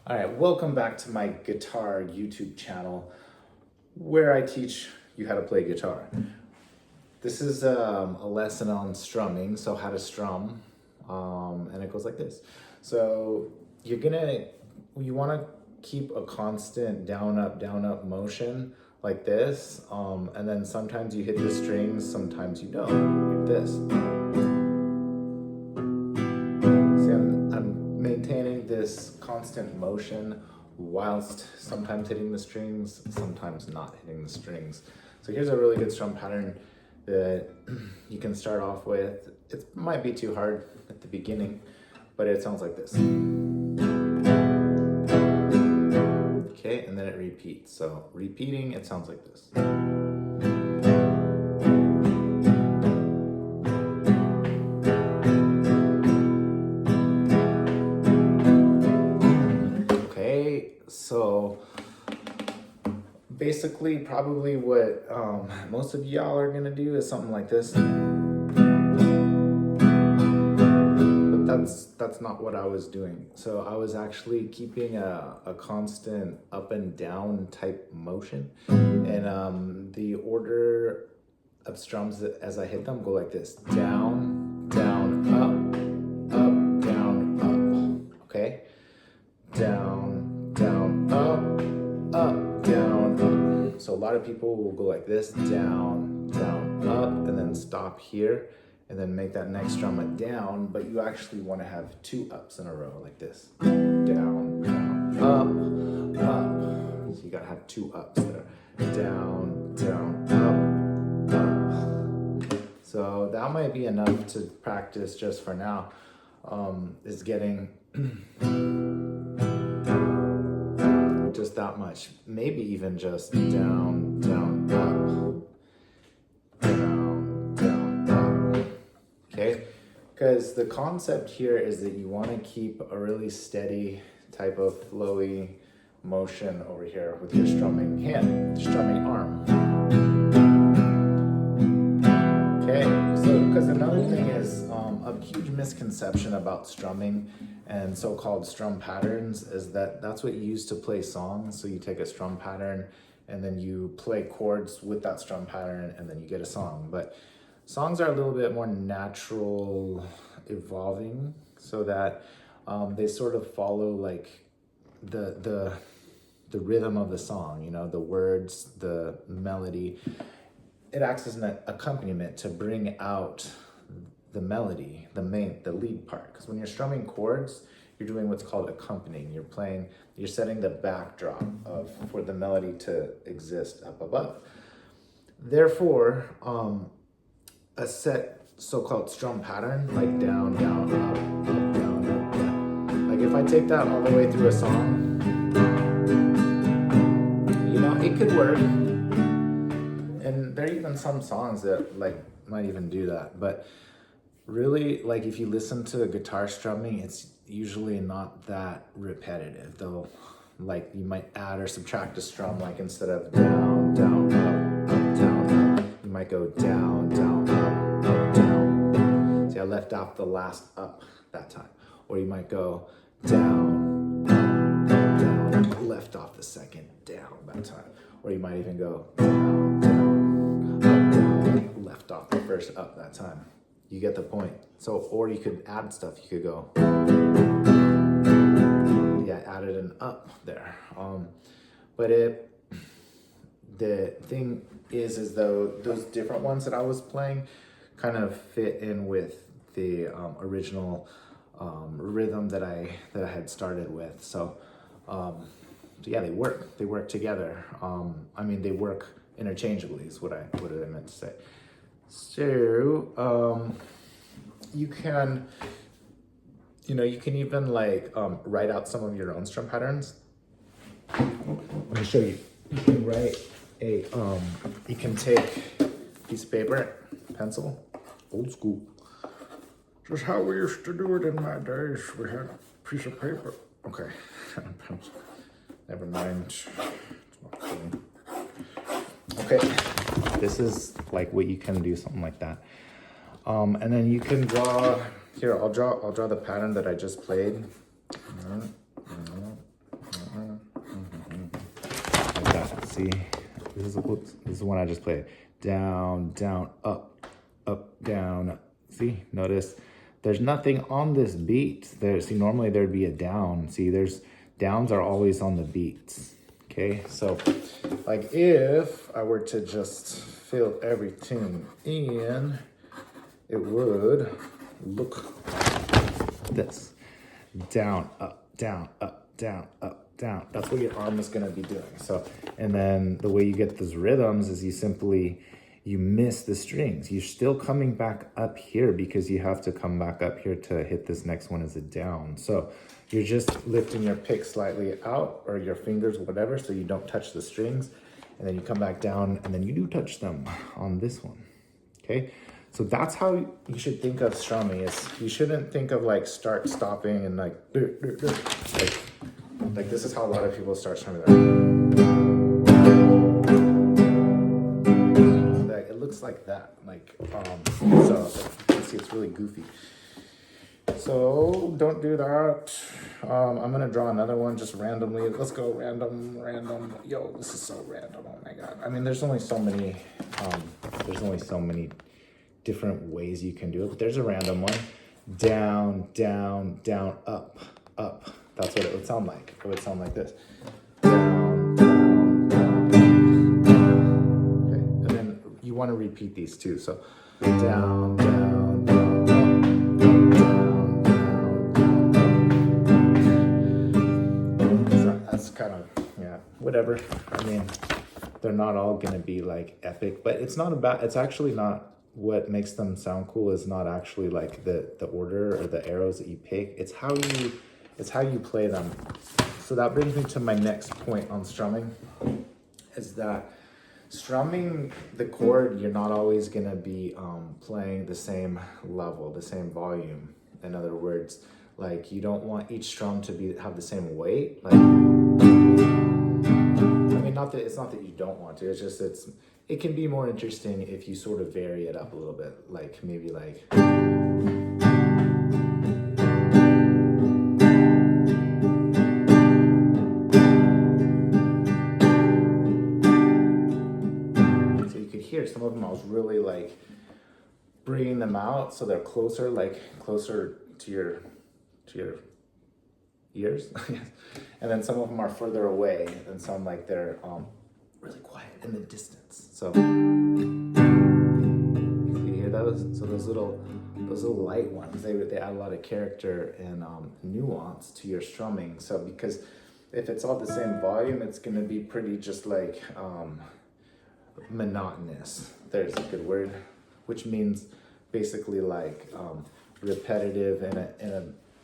All right, welcome back to my guitar YouTube channel where I teach you how to play guitar. This is a lesson on strumming, so how to strum, and it goes like this. So you want to keep a constant down, up motion like this, and then sometimes you hit the strings, sometimes you don't, like this. See, I'm maintaining this constant motion whilst sometimes hitting the strings, sometimes not hitting the strings. So here's a really good strum pattern that you can start off with. It might be too hard at the beginning, but it sounds like this. Okay, and then it repeats. So repeating, it sounds like this. So basically probably what most of y'all are gonna do is something like this. But that's not what I was doing. So I was actually keeping a constant up and down type motion. And the order of strums as I hit them go like this. Down, down, up, down, up. Okay? Down, down, up, down, up. So a lot of people will go like this, down, down, up, and then stop here, and then make that next strum a down, but you actually want to have two ups in a row like this. Down, down, up, up. So you gotta have two ups there. Down, down, up, up. So that might be enough to practice just for now, is getting just that much, maybe even just down, down, up, down, down, up. Okay, because the concept here is that you want to keep a really steady type of flowy motion over here with your strumming hand, strumming arm. Okay, so because another thing is a huge misconception about strumming and so-called strum patterns is that that's what you use to play songs. So you take a strum pattern and then you play chords with that strum pattern and then you get a song. But songs are a little bit more natural evolving, so that they sort of follow like the rhythm of the song, you know, the words, the melody. It acts as an accompaniment to bring out the melody, the lead part. Because when you're strumming chords, you're doing what's called accompanying. You're setting the backdrop for the melody to exist up above. Therefore, a set so-called strum pattern, like down, down, up, up, down, up, down. Like if I take that all the way through a song, you know, it could work. And there are even some songs that like might even do that, but really, like if you listen to guitar strumming, it's usually not that repetitive. Though, like you might add or subtract a strum, like instead of down, down, up, down, up, you might go down, down, up, down. See, I left off the last up that time. Or you might go down, down, left off the second down that time. Or you might even go down, down, down, left off the first up that time. You get the point. So, or you could add stuff. You could go, yeah, added an up there. But the thing is though those different ones that I was playing kind of fit in with the original rhythm that I had started with. So yeah, they work together. I mean, they work interchangeably is what I meant to say. So you can even like write out some of your own strum patterns. Let me show you. You can write you can take a piece of paper, pencil, old school. Just how we used to do it in my days. We had a piece of paper. Okay, never mind. It's not funny. Okay, this is like what you can do, something like that. And then you can draw, here, I'll draw the pattern that I just played. See, this is the one I just played. Down, down, up, down. See, notice there's nothing on this beat. See, normally there'd be a down. See, downs are always on the beats. Okay, so like if I were to just fill every tune in, it would look like this. Down, up, down, up, down, up, down. That's what your arm is gonna be doing. So, and then the way you get those rhythms is you miss the strings. You're still coming back up here because you have to come back up here to hit this next one as a down. So you're just lifting your pick slightly out, or your fingers, whatever, so you don't touch the strings. And then you come back down and then you do touch them on this one, okay? So that's how you should think of strumming. You shouldn't think of like start, stopping, and like this is how a lot of people start strumming. Like, it looks like that. So you can see it's really goofy. So don't do that. I'm gonna draw another one just randomly. Let's go random. Yo, this is so random. Oh my god. I mean, there's only so many different ways you can do it, but there's a random one. Down, down, down, up, up. That's what it would sound like. It would sound like this. Down, down, down. Okay, and then you want to repeat these too. So down, down, down, down, down. So that's kind of, yeah, whatever. I mean, they're not all gonna be like epic, but it's actually not. What makes them sound cool is not actually like the order or the arrows that you pick. It's how you play them. So that brings me to my next point on strumming, is that strumming the chord, you're not always gonna be playing the same level, the same volume. In other words, like you don't want each strum to have the same weight. Like, I mean, it's not that you don't want to. It's just it can be more interesting if you sort of vary it up a little bit. Like maybe like. So you could hear some of them. I was really like bringing them out so they're closer to your ears. And then some of them are further away and sound like they're really quiet in the distance. So you hear those? So those little light ones, they add a lot of character and nuance to your strumming. So because if it's all the same volume, it's gonna be pretty just like monotonous. There's a good word, which means basically like repetitive in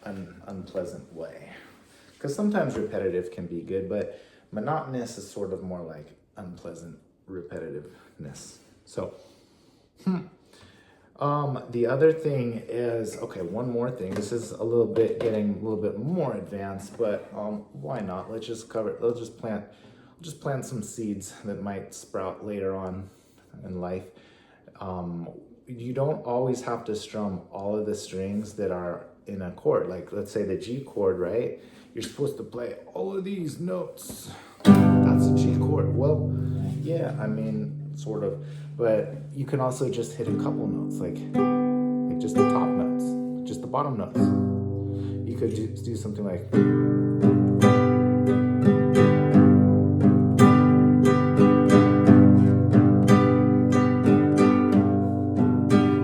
an unpleasant way. Because sometimes repetitive can be good, but monotonous is sort of more like unpleasant repetitiveness. So the other thing is, okay, one more thing. This is getting a little bit more advanced, but why not? Let's just plant some seeds that might sprout later on in life. You don't always have to strum all of the strings that are in a chord. Like let's say the G chord, right? You're supposed to play all of these notes. That's a G chord. Well, yeah, I mean, sort of. But you can also just hit a couple notes, like just the top notes, just the bottom notes. You could do something like.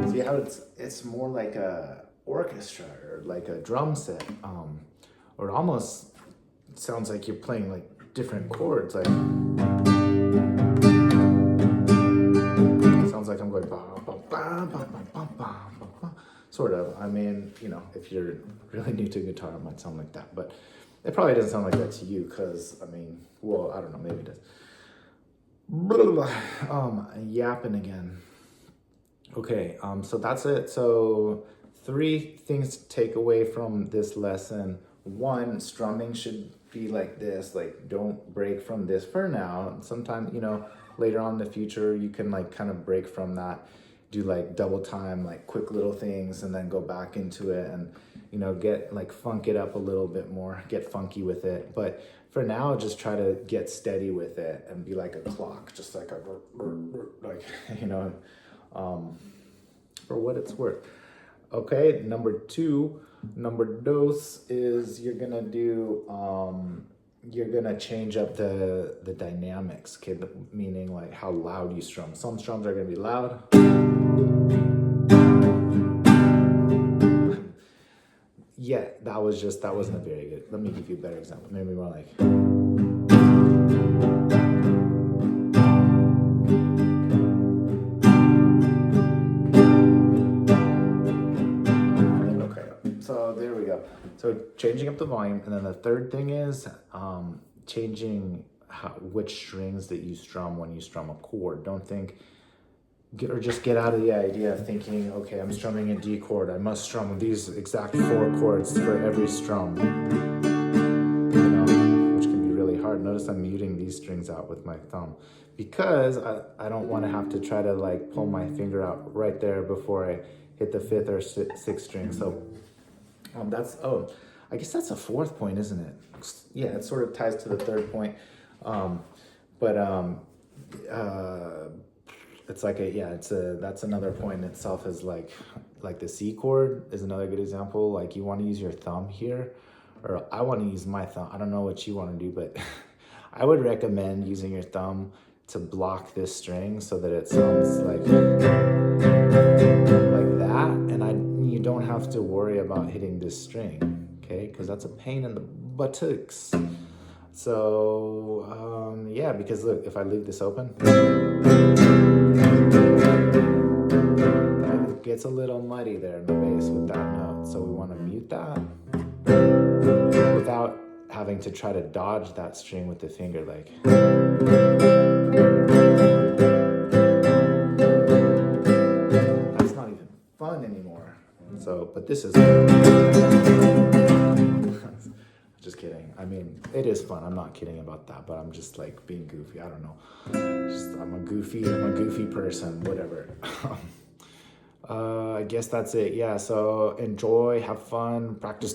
See how it's more like a orchestra or like a drum set, or it almost sounds like you're playing like different chords, like sounds like I'm going ba, ba, ba, ba, ba, ba, ba, ba, sort of. I mean, you know, if you're really new to guitar, it might sound like that, but it probably doesn't sound like that to you because, I mean, well, I don't know, maybe it does. Yapping again. Okay, so that's it. So 3 things to take away from this lesson. 1, strumming should be like this, like don't break from this for now. Sometimes, you know, later on in the future, you can like kind of break from that, do like double time, like quick little things, and then go back into it. And you know, get like funk it up a little bit more, get funky with it. But for now, just try to get steady with it and be like a clock, just like like, you know, for what it's worth. Okay, number dos is you're gonna do, you're gonna change up the dynamics, okay? Meaning like how loud you strum. Some strums are gonna be loud. Yeah, that wasn't a very good. Let me give you a better example. Maybe more like. Okay, so there we go. So changing up the volume, and then the third thing is changing which strings that you strum when you strum a chord. Don't think. Just get out of the idea of thinking, okay, I'm strumming a D chord. I must strum these exact 4 chords for every strum. You know, which can be really hard. Notice I'm muting these strings out with my thumb because I don't want to have to try to like pull my finger out right there before I hit the 5th or 6th string. So I guess that's a 4th point, isn't it? Yeah, it sort of ties to the 3rd point. It's like that's another point in itself, is like the C chord is another good example. Like you want to use your thumb here, or I want to use my thumb. I don't know what you want to do, but I would recommend using your thumb to block this string so that it sounds like that, and you don't have to worry about hitting this string, okay? Because that's a pain in the buttocks. So yeah, because look, if I leave this open, it gets a little muddy there in the bass with that note. So we want to mute that without having to try to dodge that string with the finger, like. That's not even fun anymore. So, but this is. Just kidding. I mean, it is fun. I'm not kidding about that, but I'm just like being goofy. I don't know. I'm a goofy person, whatever. I guess that's it. Yeah, so enjoy, have fun, practice.